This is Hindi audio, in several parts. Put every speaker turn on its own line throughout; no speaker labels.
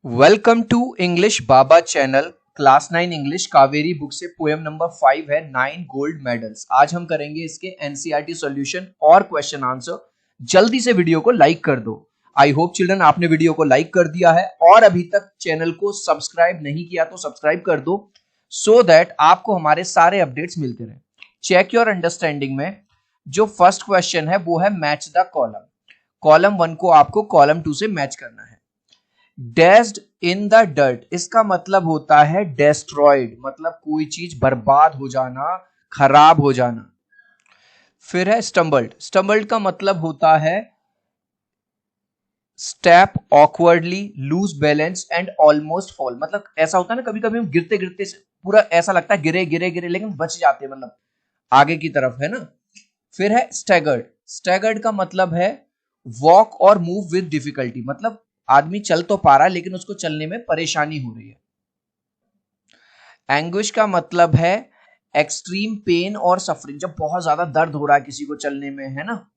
Welcome to English Baba channel. Class 9 English Kaveri book से पोएम नंबर 5 है 9 गोल्ड मेडल्स। आज हम करेंगे इसके एनसीईआरटी सॉल्यूशन और क्वेश्चन आंसर। जल्दी से वीडियो को लाइक कर दो। आई होप चिल्ड्रन आपने वीडियो को लाइक कर दिया है और अभी तक चैनल को सब्सक्राइब नहीं किया तो सब्सक्राइब कर दो सो दैट आपको हमारे सारे अपडेट्स मिलते रहे। चेक योर अंडरस्टैंडिंग में जो फर्स्ट क्वेश्चन है वो है मैच द कॉलम। कॉलम 1 को आपको कॉलम 2 से मैच करना है। डेस्ड इन द डर्ट, इसका मतलब होता है डेस्ट्रॉयड, मतलब कोई चीज बर्बाद हो जाना, खराब हो जाना। फिर है स्टम्बल्ड, स्टम्बल्ड का मतलब होता है step awkwardly, lose balance and almost fall, मतलब ऐसा होता है ना, कभी कभी हम गिरते गिरते पूरा ऐसा लगता है गिरे गिरे गिरे लेकिन बच जाते हैं, मतलब आगे की तरफ, है ना। फिर है स्टैगर्ड, स्टैगर्ड का मतलब है वॉक और मूव विद डिफिकल्टी, मतलब आदमी चल तो पा रहा है लेकिन उसको चलने में परेशानी हो रही है। एंग्विश का मतलब है एक्सट्रीम पेन और सफरिंग, जब बहुत ज्यादा दर्द हो रहा है किसी को चलने में, है ना।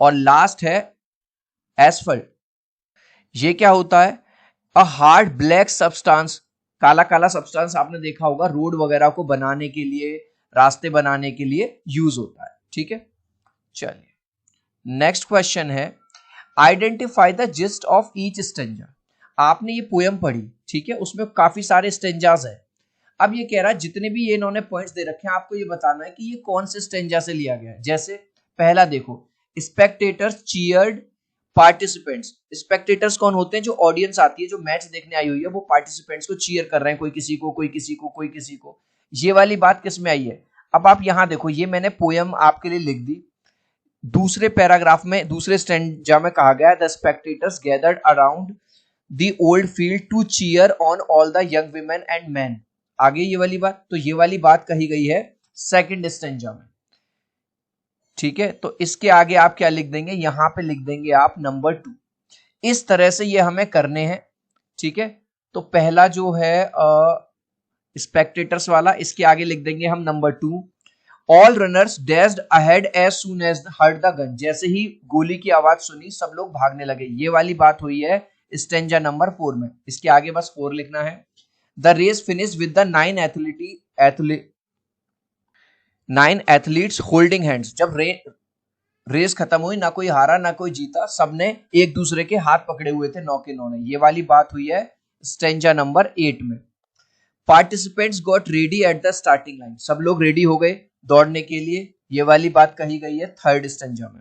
और लास्ट है एस्फल्ट, ये क्या होता है? अ हार्ड ब्लैक सब्सटेंस, काला काला सब्सटेंस आपने देखा होगा रोड वगैरह को बनाने के लिए, रास्ते बनाने के लिए यूज होता है। ठीक है, चलिए नेक्स्ट क्वेश्चन है identify the gist of each stanza. आपने ये पोयम पढ़ी, ठीक है, उसमें काफी सारे स्टेंजाज है। अब ये कह रहा है जितने भी ये इन्होंने पॉइंट्स दे रखे हैं आपको ये बताना है कि ये कौन से स्टेंजा से लिया गया है। जैसे पहला देखो, स्पेक्टेटर्स चीयर्ड पार्टिसिपेंट्स, स्पेक्टेटर्स कौन होते हैं? जो ऑडियंस आती है, जो मैच देखने आई हुई है, वो पार्टिसिपेंट्स को चीयर कर रहे हैं, कोई किसी को, कोई किसी को, कोई किसी को। ये वाली बात किस में आई है? अब आप यहां देखो, ये मैंने पोयम आपके लिए लिख दी। दूसरे पैराग्राफ में, दूसरे स्टेंजा में कहा गया है the spectators gathered around the old field to cheer on all the young women and man. आगे ये वाली बात, तो ये वाली बात कही गई है सेकंड स्टेंजा में। ठीक है, तो इसके आगे आप क्या लिख देंगे? यहां पे लिख देंगे आप नंबर 2। इस तरह से ये हमें करने हैं। ठीक है, तो पहला जो है स्पेक्टेटर्स वाला, इसके आगे लिख देंगे हम number 2। All runners dashed ahead as soon as heard the gun, जैसे ही गोली की आवाज सुनी सब लोग भागने लगे। ये वाली बात हुई है स्टेंजा नंबर 4 में। इसके आगे बस 4 लिखना है। The race finish with the 9 athletes holding hands, जब रेस खत्म हुई, ना कोई हारा ना कोई जीता, सबने एक दूसरे के हाथ पकड़े हुए थे 9 के 9 ने। ये वाली बात हुई है स्टेंजा नंबर 8 में। Participants got ready at the starting line, सब लोग रेडी हो गए दौड़ने के लिए। ये वाली बात कही गई है थर्ड स्टेंजा में।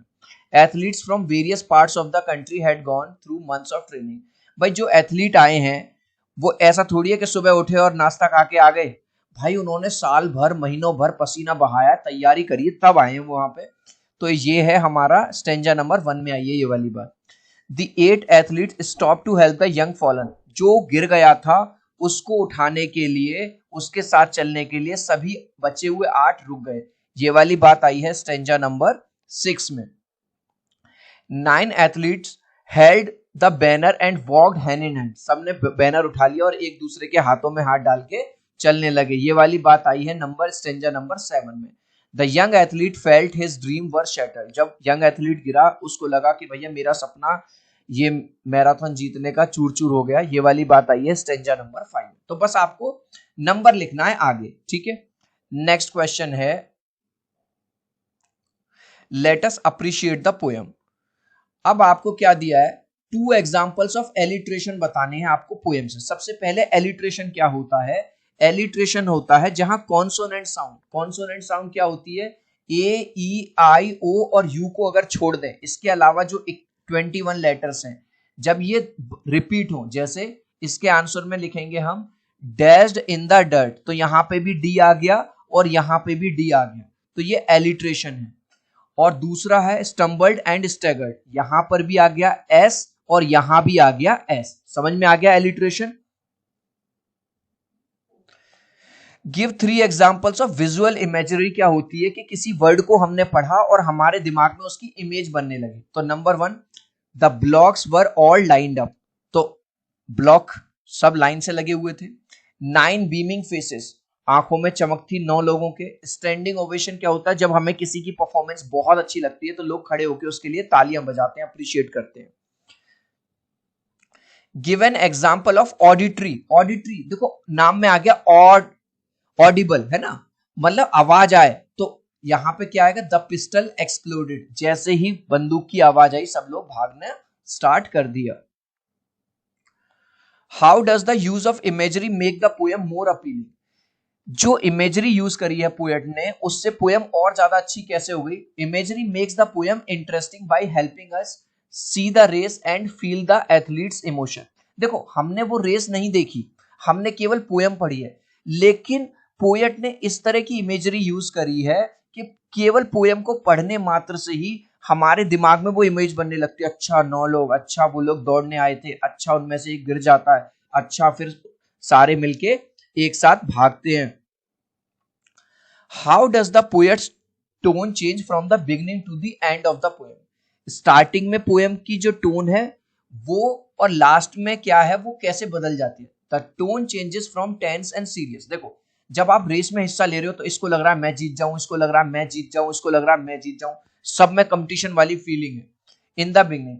Athletes from various parts of the country had gone through months of training, भाई जो एथलीट आए हैं वो ऐसा थोड़ी है कि सुबह उठे और नाश्ता खा के आ गए। भाई उन्होंने साल भर, महीनों भर पसीना बहाया, तैयारी करी, तब आए हैं वहां पे। तो ये है हमारा स्टेंजा नंबर 1 में आई है ये वाली बात। The 8 athlete stop to help the young fallen, जो गिर गया था उसको उठाने के लिए, उसके साथ चलने के लिए सभी बचे हुए 8 रुक गए। ये वाली बात आई है स्टेंजा नंबर 6 में। 9 athletes held the banner and walked hand in hand, सबने बैनर उठा लिया और एक दूसरे के हाथों में हाथ डाल के चलने लगे। ये वाली बात आई है स्टेंजा नंबर 7 में। The young athlete felt his dream were shattered, जब यंग एथलीट गिरा उसको लगा कि भैया मेरा सपना ये मैराथन जीतने का चूर चूर हो गया। ये वाली बात आई है स्टेंजा नंबर 5। तो बस आपको नंबर लिखना है आगे। ठीक है, नेक्स्ट क्वेश्चन है let us appreciate the poem. अब आपको क्या दिया है? 2 एग्जांपल्स ऑफ एलिट्रेशन बताने हैं आपको पोएम से। सबसे पहले एलिट्रेशन क्या होता है? एलिट्रेशन होता है जहां कॉन्सोनेंट साउंड, कॉन्सोनेंट साउंड क्या होती है? ए, ई, आई, ओ और यू को अगर छोड़ दें, इसके अलावा जो 21 लेटर्स हैं, जब ये रिपीट हो, जैसे इसके आंसर में लिखेंगे हम डैश्ड इन द डर्ट, तो यहां पे भी डी आ गया और यहां पे भी डी आ गया, तो ये एलिट्रेशन है। और दूसरा है स्टम्बल्ड एंड स्टैगर्ड, यहां पर भी आ गया एस और यहां भी आ गया एस। समझ में आ गया alliteration? Give 3 examples of visual imagery, क्या होती है कि किसी वर्ड को हमने पढ़ा और हमारे दिमाग में उसकी इमेज बनने लगी। तो number 1, the blocks were all lined up, तो ब्लॉक सब लाइन से लगे हुए थे। 9 बीमिंग फेसेस, आंखों में चमक थी 9 लोगों के। स्टैंडिंग ओवेशन क्या होता है? जब हमें किसी की परफॉर्मेंस बहुत अच्छी लगती है तो लोग खड़े होकर उसके लिए तालियां बजाते हैं, अप्रिशिएट करते हैं। Give an example of auditory. Auditory देखो नाम में आ गया, ऑडिबल है ना, मतलब आवाज आए, तो यहां पे क्या आएगा, द पिस्टल एक्सप्लोडेड। जैसे ही बंदूक की आवाज आई सब लोग भागना स्टार्ट कर दिया। How does the use of imagery make the poem more appealing. जो इमेजरी यूज करी है पोएट ने, उससे पोएम और ज्यादा अच्छी कैसे हो गई। Imagery makes the poem interesting by helping us see the race and feel the athletes emotion. देखो हमने वो रेस नहीं देखी, हमने केवल पोएम पढ़ी है, लेकिन पोएट ने इस तरह की इमेजरी यूज करी है कि केवल पोएम को पढ़ने मात्र से ही हमारे दिमाग में वो इमेज बनने लगती है। अच्छा 9 लोग, अच्छा वो लोग दौड़ने आए थे, अच्छा उनमें से एक गिर जाता है, अच्छा फिर सारे मिलके एक साथ भागते हैं। How does the poet's tone change from the beginning to the end of the poem. Starting में पोएम की जो टोन है वो और लास्ट में क्या है वो कैसे बदल जाती है। The tone changes from tense and serious. देखो जब आप रेस में हिस्सा ले रहे हो तो इसको लग रहा है मैं जीत जाऊं, इसको लग रहा है मैं जीत जाऊं, इसको लग रहा है मैं जीत जाऊं, सब में कंपटीशन वाली फीलिंग है in the beginning,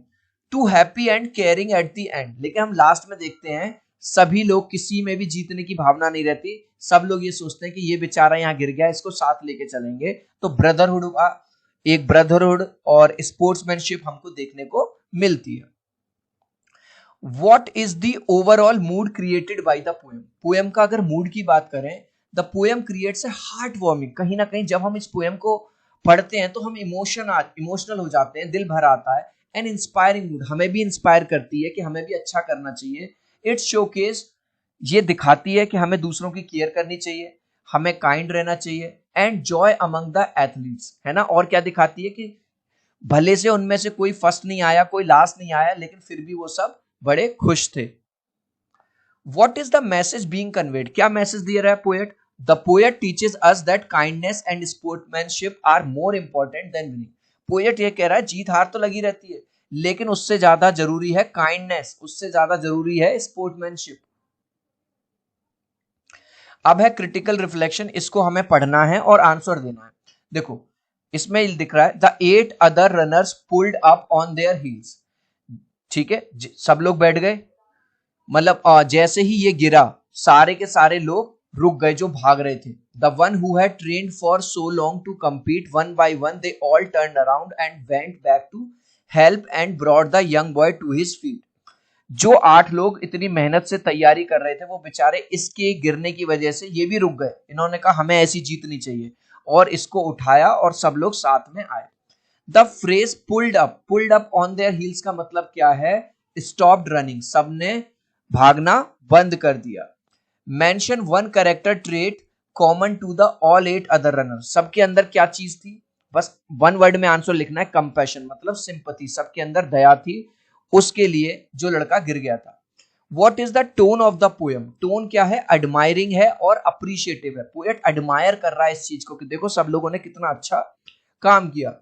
to happy and caring at the end. लेकिन हम लास्ट में देखते हैं सभी लोग, किसी में भी जीतने की भावना नहीं रहती, सब लोग ये सोचते हैं कि ये बेचारा यहाँ गिर गया, इसको साथ लेके चलेंगे। तो ब्रदरहुड का एक ब्रदरहुड और स्पोर्ट्समैनशिप हमको देखने को मिलती है। What is the overall mood created by the poem? Poem का अगर मूड की बात करें, the poem creates a heart warming. कहीं ना कहीं जब हम इस पोएम को पढ़ते हैं तो हम इमोशनल हो जाते हैं, दिल भर आता है। एंड इंस्पायरिंग मूड, हमें भी इंस्पायर करती है कि हमें भी अच्छा करना चाहिए। इट्स शोकेस, ये दिखाती है कि हमें दूसरों की केयर करनी चाहिए, हमें काइंड रहना चाहिए। And Joy among the athletes, है ना, और क्या दिखाती है कि भले से उनमें से कोई फर्स्ट नहीं आया, कोई लास्ट नहीं आया, लेकिन फिर भी वो सब बड़े खुश थे। What is the message being conveyed, क्या मैसेज दे रहा है poet. The poet teaches us that kindness and sportsmanship are more important than winning. Poet ये कह रहा है जीत हार तो लगी रहती है, लेकिन उससे ज्यादा जरूरी है काइंडनेस, उससे ज्यादा जरूरी है स्पोर्ट्समैनशिप। अब है क्रिटिकल रिफ्लेक्शन, इसको हमें पढ़ना है और आंसर देना है। देखो इसमें दिख रहा है the 8 other runners pulled up on their heels. ठीक है, सब लोग बैठ गए, मतलब जैसे ही ये गिरा सारे के सारे लोग रुक गए जो भाग रहे थे। The one who had trained for so long to compete, one by one they all turned around and went back to help and brought the young boy to his feet. जो 8 लोग इतनी मेहनत से तैयारी कर रहे थे वो बेचारे इसके गिरने की वजह से ये भी रुक गए। इन्होंने कहा हमें ऐसी जीतनी चाहिए, और इसको उठाया और सब लोग साथ में आए। The phrase pulled up on their heels का मतलब क्या है, स्टॉप्ड रनिंग, सबने भागना बंद कर दिया। Mention one character trait common to the all 8 other runner, सबके अंदर क्या चीज थी, बस वन वर्ड में आंसर लिखना है, कंपैशन मतलब सिंपैथी, सबके अंदर दया थी उसके लिए जो लड़का गिर गया था। What is the tone of the poem? Tone क्या है, एडमायरिंग है और अप्रिशिएटिव है। पोएट एडमायर कर रहा है इस चीज को कि देखो सब लोगों ने कितना अच्छा काम किया।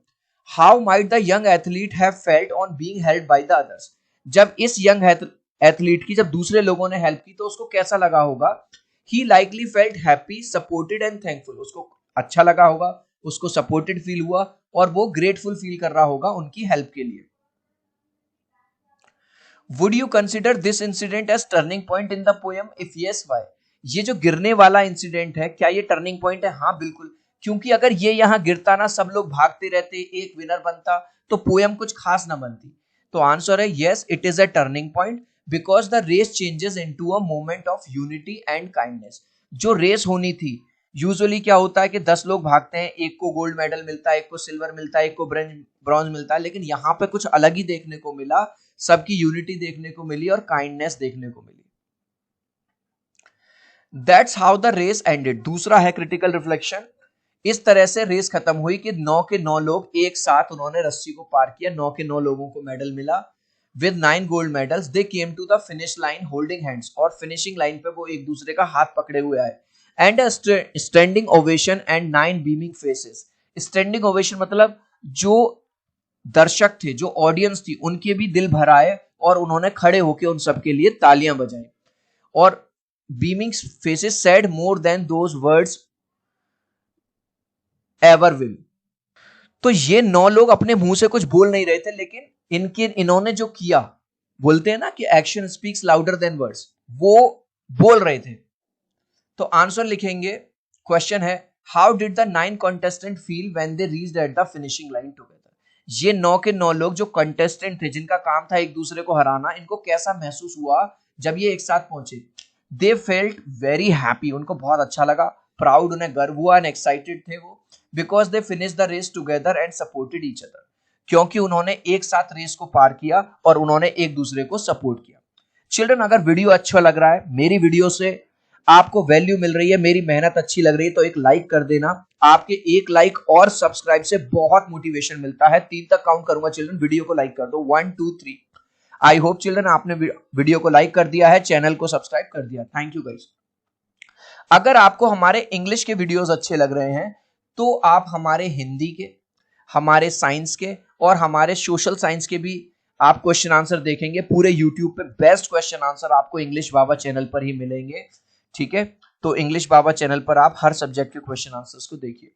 How might the young athlete have felt on being helped by the others, जब इस यंग एथलीट की जब दूसरे लोगों ने हेल्प की तो उसको कैसा लगा होगा। He likely felt happy supported and thankful, उसको अच्छा लगा होगा, उसको सपोर्टेड फील हुआ और वो ग्रेटफुल फील कर रहा होगा उनकी हेल्प के लिए। Would you consider this incident as turning point in the poem, if yes why. ये जो गिरने वाला इंसिडेंट है क्या ये टर्निंग पॉइंट है, हाँ बिल्कुल, क्योंकि अगर ये यहाँ गिरता ना, सब लोग भागते रहते, एक विनर बनता, तो पोएम कुछ खास ना बनती। तो आंसर है yes, it is a turning point because the race changes into a moment of unity and kindness. जो रेस होनी थी, यूजुअली क्या होता है कि 10 लोग भागते हैं, एक को गोल्ड मेडल मिलता है, एक को सिल्वर मिलता है, एक को ब्रॉन्ज मिलता है, लेकिन यहाँ पे कुछ अलग ही देखने को मिला, सबकी यूनिटी देखने को मिली और काइंडनेस देखने को मिली। That's how the race ended. दूसरा है क्रिटिकल रिफ्लेक्शन, इस तरह से रेस खत्म हुई कि 9 के 9 लोग एक साथ उन्होंने रस्सी को पार किया, 9 के 9 लोगों को मेडल मिला। With 9 gold medals they came to the finish line holding hands, और फिनिशिंग लाइन पे वो एक दूसरे का हाथ पकड़े हुए आए। And standing ovation and 9 beaming faces. Standing ovation मतलब जो दर्शक थे, जो ऑडियंस थी, उनके भी दिल भर आए और उन्होंने खड़े होकर उन सबके लिए तालियां बजाई। और beaming faces said more than those words ever will. तो ये 9 लोग अपने मुंह से कुछ बोल नहीं रहे थे, लेकिन इन्होंने जो किया बोलते हैं ना कि action speaks louder than words, वो बोल रहे थे। तो आंसर लिखेंगे, क्वेश्चन है how did the 9 contestant feel when they reached at the finishing line together. ये 9 के 9 लोग जो कंटेस्टेंट थे, जिनका काम था एक दूसरे को हराना, इनको कैसा महसूस हुआ जब ये एक साथ पहुंचे। दे फेल्ट वेरी हैप्पी, उनको बहुत अच्छा लगा, प्राउड, उन्हें गर्व हुआ, एंड एक्साइटेड थे वो, because they finish the race together and supported each other, क्योंकि उन्होंने एक साथ रेस को पार किया और उन्होंने एक दूसरे को सपोर्ट किया। चिल्ड्रन, अगर वीडियो अच्छा लग रहा है, मेरी वीडियो से आपको वैल्यू मिल रही है, मेरी मेहनत अच्छी लग रही है, तो एक लाइक कर देना। आपके एक लाइक और सब्सक्राइब से बहुत मोटिवेशन मिलता है। 3 तक काउंट करूंगा चिल्ड्रन, वीडियो को लाइक कर दो, 1 2 3। आई होप चिल्ड्रन आपने वीडियो को लाइक कर दिया है, चैनल को सब्सक्राइब कर दिया। Thank you guys. अगर आपको हमारे इंग्लिश के वीडियोस अच्छे लग रहे हैं तो आप हमारे हिंदी के, हमारे साइंस के और हमारे सोशल साइंस के भी आप क्वेश्चन आंसर देखेंगे। पूरे यूट्यूब पे बेस्ट क्वेश्चन आंसर आपको इंग्लिश बाबा चैनल पर ही मिलेंगे, ठीक है। तो इंग्लिश बाबा चैनल पर आप हर सब्जेक्ट के क्वेश्चन आंसर्स को देखिए।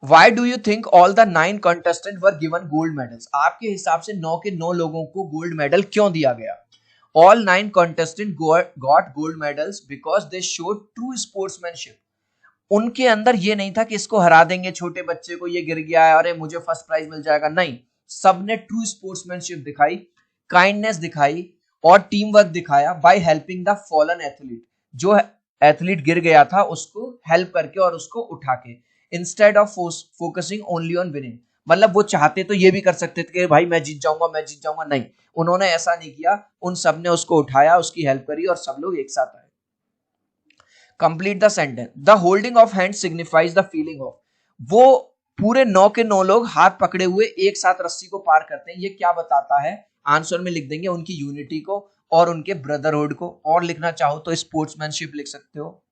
Why do you think all the 9 contestants were given gold medals? आपके हिसाब से 9 के 9 लोगों को गोल्ड मेडल क्यों दिया गया? All 9 contestants got gold medals because they showed true sportsmanship. उनके अंदर ये नहीं था कि इसको हरा देंगे, छोटे बच्चे को, ये गिर गया है, अरे मुझे फर्स्ट प्राइज मिल जाएगा। नहीं, सबने ट्रू स्पोर्ट्समैनशिप दिखाई, काइंडनेस दिखाई और टीम वर्क दिखाया by helping the fallen athlete. जो एथलीट गिर गया था उसको हेल्प करके और उसको उठा के, instead of focusing only on winning. मतलब वो चाहते तो ये भी कर सकते थे कि भाई मैं जीत जाऊंगा, मैं जीत जाऊंगा, नहीं, उन्होंने ऐसा नहीं किया। उन सब ने उसको उठाया, उसकी हेल्प करी और सब लोग एक साथ आए। Complete the sentence. The holding of hand signifies the feeling of. वो पूरे 9 के 9 लोग हाथ पकड़े हुए एक साथ रस्सी को पार करते हैं, ये क्या बताता है? आंसर में लिख देंगे उनकी यूनिटी को और उनके ब्रदरहुड को, और लिखना चाहो तो स्पोर्ट्समैनशिप लिख सकते हो।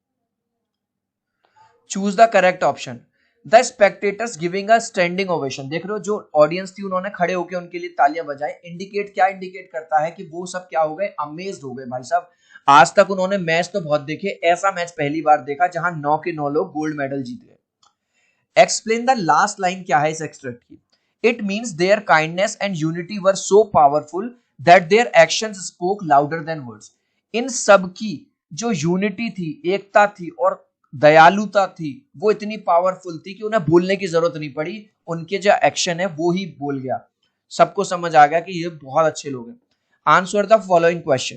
Choose the correct option. The spectators giving a standing ovation. देख रहे हो, जो ऑडियंस थी उन्होंने खड़े होकर उनके लिए तालियां बजाई। इंडिकेट क्या इंडिकेट करता है? कि वो सब क्या हो गए? अमेज्ड हो गए। भाई साहब, आज तक उन्होंने मैच तो बहुत देखे, ऐसा मैच पहली बार देखा जहां 9 के 9 लोग गोल्ड मेडल जीत गए। एक्सप्लेन द लास्ट लाइन क्या है इस एक्सट्रैक्ट की? It means their kindness and unity were so powerful that their actions spoke louder than words. इन सब की जो यूनिटी थी, एकता थी और दयालुता थी, वो इतनी पावरफुल थी कि उन्हें बोलने की जरूरत नहीं पड़ी। उनके जो एक्शन है वो ही बोल गया। सबको समझ आ गया कि ये बहुत अच्छे लोग हैं। Answer the following question.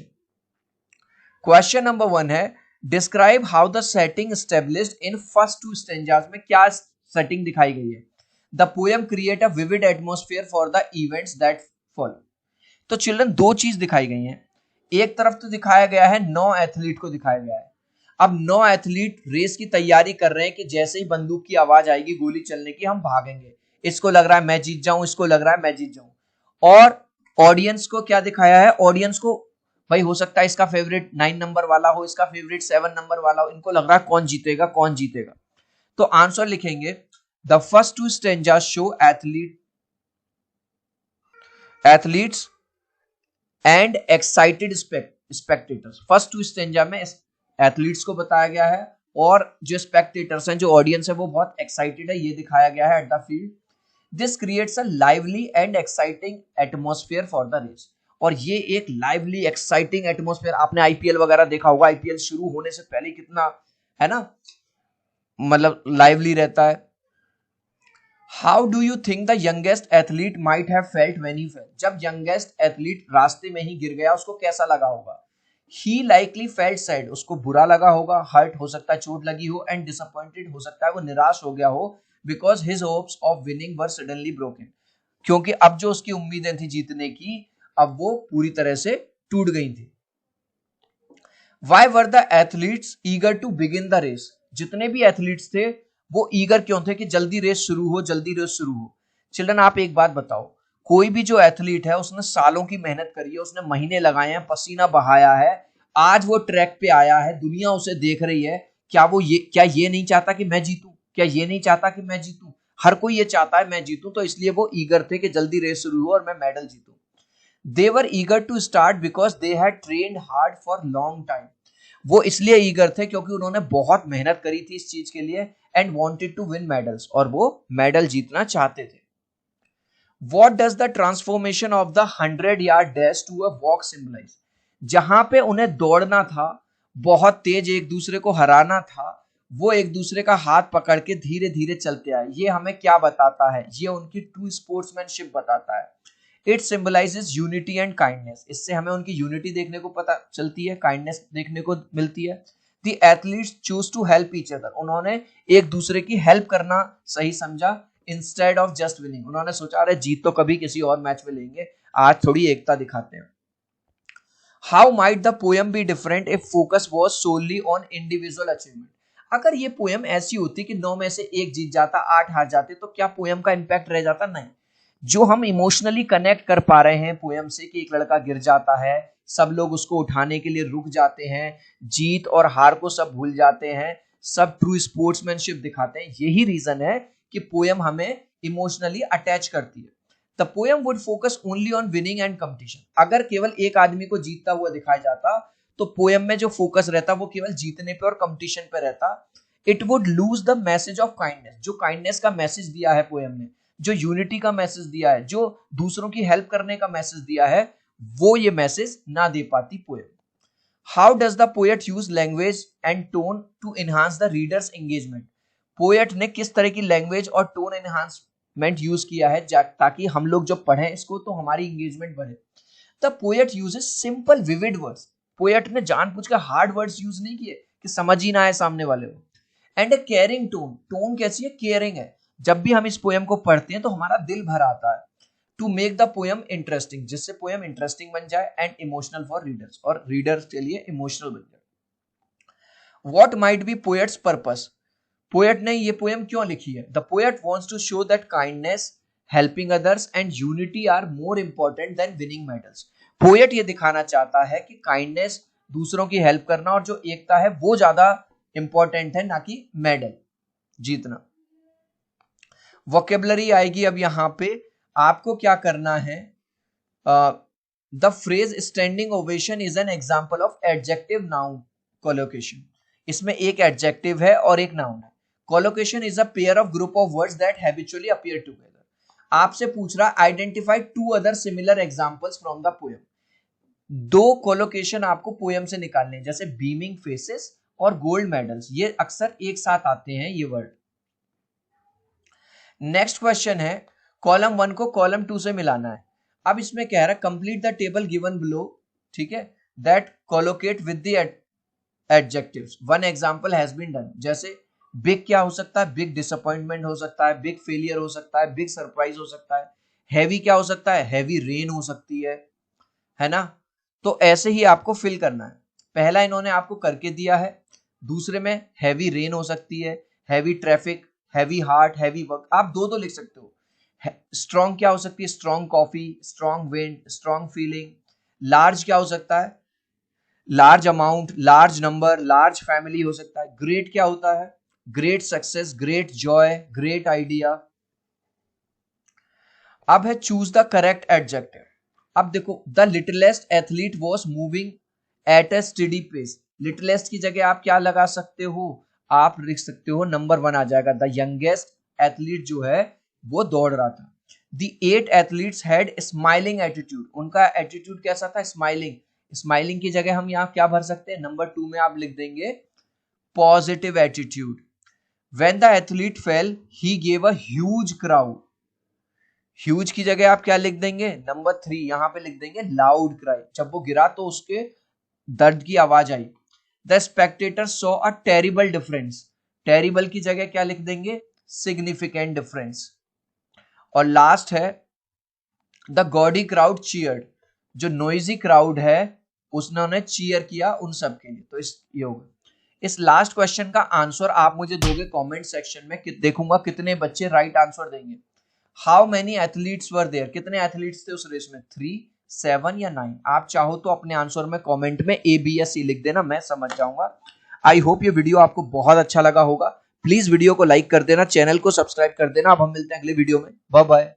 Question number 1 है, describe how the setting established in first 2 stanzas में क्या सेटिंग दिखाई गई है? The poem create a vivid atmosphere for the events that follow. तो चिल्ड्रन, 2 चीज दिखाई गई हैं। एक तरफ तो दिखाया गया है 9 एथलीट को दिखाया गया है। अब 9 एथलीट रेस की तैयारी कर रहे हैं कि जैसे ही बंदूक की आवाज आएगी गोली चलने की, हम भागेंगे। इसको लग रहा है मैं जीत जाऊं, इसको लग रहा है मैं जीत जाऊं। और ऑडियंस को क्या दिखाया है? ऑडियंस को भाई हो सकता है इसका फेवरेट 9 नंबर वाला हो, इसका फेवरेट 7 नंबर वाला हो, इनको लग रहा है कौन जीतेगा कौन जीतेगा। तो आंसर लिखेंगे, the first 2 stanzas show athletes and excited spectators. First 2 stanza में एथलीट्स को बताया गया है और जो स्पेक्टेटर्स हैं, जो ऑडियंस है, वो बहुत एक्साइटेड है, ये दिखाया गया है at the field. This creates a lively and exciting atmosphere for the race. और ये एक लाइवली एक्साइटिंग एटमॉस्फेयर, आपने आईपीएल वगैरह देखा होगा, आईपीएल शुरू होने से पहले कितना है ना, मतलब लाइवली रहता है। How do you think the youngest athlete might have felt when he fail? जब यंगेस्ट एथलीट रास्ते में ही गिर गया, उसको कैसा लगा होगा? ही लाइकली फेल्ट सैड, उसको बुरा लगा होगा, हर्ट हो सकता है, चोट लगी हो, एंड डिसअपॉइंटेड हो सकता है, वो निराश हो गया हो, because his hopes of winning were suddenly broken. क्योंकि अब जो उसकी उम्मीदें थी जीतने की, अब वो पूरी तरह से टूट गई थी। Why were the athletes eager to begin the race? जितने भी एथलीट्स थे वो ईगर क्यों थे कि जल्दी रेस शुरू हो, जल्दी रेस शुरू हो। चिल्ड्रन, आप एक बात बताओ, कोई भी जो एथलीट है उसने सालों की मेहनत करी है, उसने महीने लगाए हैं, पसीना बहाया है, आज वो ट्रैक पे आया है, दुनिया उसे देख रही है। क्या ये नहीं चाहता कि मैं जीतूं? क्या ये नहीं चाहता कि मैं जीतूं? हर कोई ये चाहता है मैं जीतूं, तो इसलिए वो ईगर थे कि जल्दी रेस शुरू हो और मैं medal जीतूं। They were eager to start because they had trained hard for long time. वो इसलिए ईगर थे क्योंकि उन्होंने बहुत मेहनत करी थी इस चीज के लिए, and wanted to win medals, और वो मेडल जीतना चाहते थे। What does the transformation of the 100-yard dash to a walk symbolize? जहां पे उन्हें दौड़ना था, बहुत तेज एक दूसरे को हराना था, वो एक दूसरे का हाथ पकड़ के धीरे धीरे चलते आए। ये हमें क्या बताता है? ये उनकी ट्रू स्पोर्ट्समैनशिप बताता है। It symbolizes unity and kindness. इससे हमें उनकी यूनिटी देखने को पता चलती है, काइंडनेस देखने को मिलती है। The athletes choose to help each other. उन्होंने एक दूसरे की हेल्प करना सही समझा इंस्टेड ऑफ जस्ट विनिंग। उन्होंने सोचा अरे जीत तो कभी किसी और मैच में लेंगे, आज थोड़ी एकता दिखाते हैं। How might the poem be different if focus was solely on individual achievement? अगर ये पोएम ऐसी होती कि 9 में से 1 जीत जाता, 8 हार जाते, तो क्या पोएम का इंपैक्ट रह जाता? नहीं। जो हम इमोशनली कनेक्ट कर पा रहे हैं पोएम से कि एक लड़का गिर जाता है, सब लोग उसको उठाने के लिए रुक जाते हैं, जीत और हार को सब भूल जाते हैं, सब ट्रू स्पोर्ट्समैनशिप दिखाते हैं, यही रीजन है कि पोएम हमें इमोशनली अटैच करती है। The poem would focus only on winning and competition. अगर केवल एक आदमी को जीतता हुआ दिखाया जाता तो पोएम में जो फोकस रहता वो केवल जीतने पे और कंपटीशन पे रहता। It would lose the message of kindness. जो काइंडनेस का मैसेज दिया है पोएम ने, जो यूनिटी का मैसेज दिया है, जो दूसरों की हेल्प करने का मैसेज दिया है, वो ये मैसेज ना दे पाती poem. How does the poet use language and tone to enhance the readers engagement? Poet ने किस तरह की लैंग्वेज और टोन एनहांसमेंट यूज किया है ताकि हम लोग जब पढ़ें इसको तो हमारी एंगेजमेंट बढ़े। The poet uses simple vivid words. Poet ने जानबूझकर हार्ड वर्ड्स यूज नहीं किए कि समझ ही ना आए सामने वाले को। And A caring tone. Tone कैसी है? केयरिंग है। जब भी हम इस पोएम को पढ़ते हैं तो हमारा दिल भर आता है। To make the poem interesting, जिससे पोएम इंटरेस्टिंग बन जाए एंड इमोशनल फॉर रीडर्स, और रीडर्स के लिए इमोशनल बन जाए। What might be poets purpose? Poet ने ये पोएम क्यों लिखी है? The poet wants to show that kindness, helping others and unity are more important than winning medals. Poet ये दिखाना चाहता है कि काइंडनेस, दूसरों की हेल्प करना और जो एकता है वो ज्यादा इंपॉर्टेंट है, ना कि मेडल जीतना। वोकेबलरी आएगी अब यहां पे। आपको क्या करना है? The phrase standing ovation is an example of adjective noun collocation. इसमें एक एडजेक्टिव है और एक नाउन है। Collocation is a pair of group of words that habitually appear together. आपसे पूछ रहा identify 2 other similar examples from the poem. 2 collocation आपको पोएम से निकालने हैं, जैसे बीमिंग फेसेस और गोल्ड मेडल्स, ये अक्सर एक साथ आते हैं ये वर्ड। नेक्स्ट क्वेश्चन है, कॉलम 1 को कॉलम 2 से मिलाना है। अब इसमें कह रहा है complete the table given below, ठीक है, that collocate with the adjectives. One example has been done. जैसे बिग क्या हो सकता है? बिग डिसअपॉइंटमेंट हो सकता है, बिग फेलियर हो सकता है, बिग सरप्राइज हो सकता है। हैवी क्या हो सकता है? हैवी रेन हो सकती है ना? तो ऐसे ही आपको फिल करना है। पहला इन्होंने आपको करके दिया है, दूसरे में हैवी रेन हो सकती है, heavy traffic, heavy heart, heavy work, आप दो लिख सकते हो। स्ट्रॉन्ग क्या हो सकती है? Strong coffee, strong wind, strong feeling. Large क्या हो सकता है? Large amount, large number, large family हो सकता है। ग्रेट क्या होता है? Great success, great joy, great idea. अब है चूज द करेक्ट एडजेक्टिव। अब देखो, the littlest athlete was moving at a steady pace. Littlest की जगह आप क्या लगा सकते हो? आप लिख सकते हो नंबर 1 आ जाएगा। द यंगेस्ट एथलीट जो है वो दौड़ रहा था। The 8 athletes had smiling attitude. उनका एटीट्यूड कैसा था? स्माइलिंग। स्माइलिंग की जगह हम यहाँ क्या भर सकते हैं? नंबर 2 में आप लिख देंगे positive attitude. When the athlete fail he gave a huge crowd. Huge की जगह आप क्या लिख देंगे? नंबर 3 यहां पे लिख देंगे लाउड क्राई। जब वो गिरा तो उसके दर्द की आवाज आई। The spectator saw a terrible difference. Terrible की जगह क्या लिख देंगे? Significant difference. और लास्ट है द गॉडी क्राउड चीयर्ड। जो नॉइजी क्राउड है उसने चीयर किया उन सब के लिए। तो ये होगा। इस लास्ट क्वेश्चन का आंसर आप मुझे दोगे कमेंट सेक्शन में, देखूंगा कितने बच्चे राइट आंसर देंगे। How many athletes were there? कितने एथलीट्स थे उस रेस में? 3, 7 या 9? आप चाहो तो अपने आंसर में कमेंट में A, B या C लिख देना, मैं समझ जाऊंगा। आई होप ये वीडियो आपको बहुत अच्छा लगा होगा। प्लीज वीडियो को लाइक कर देना, चैनल को सब्सक्राइब कर देना। अब हम मिलते हैं अगले वीडियो में। Bye bye.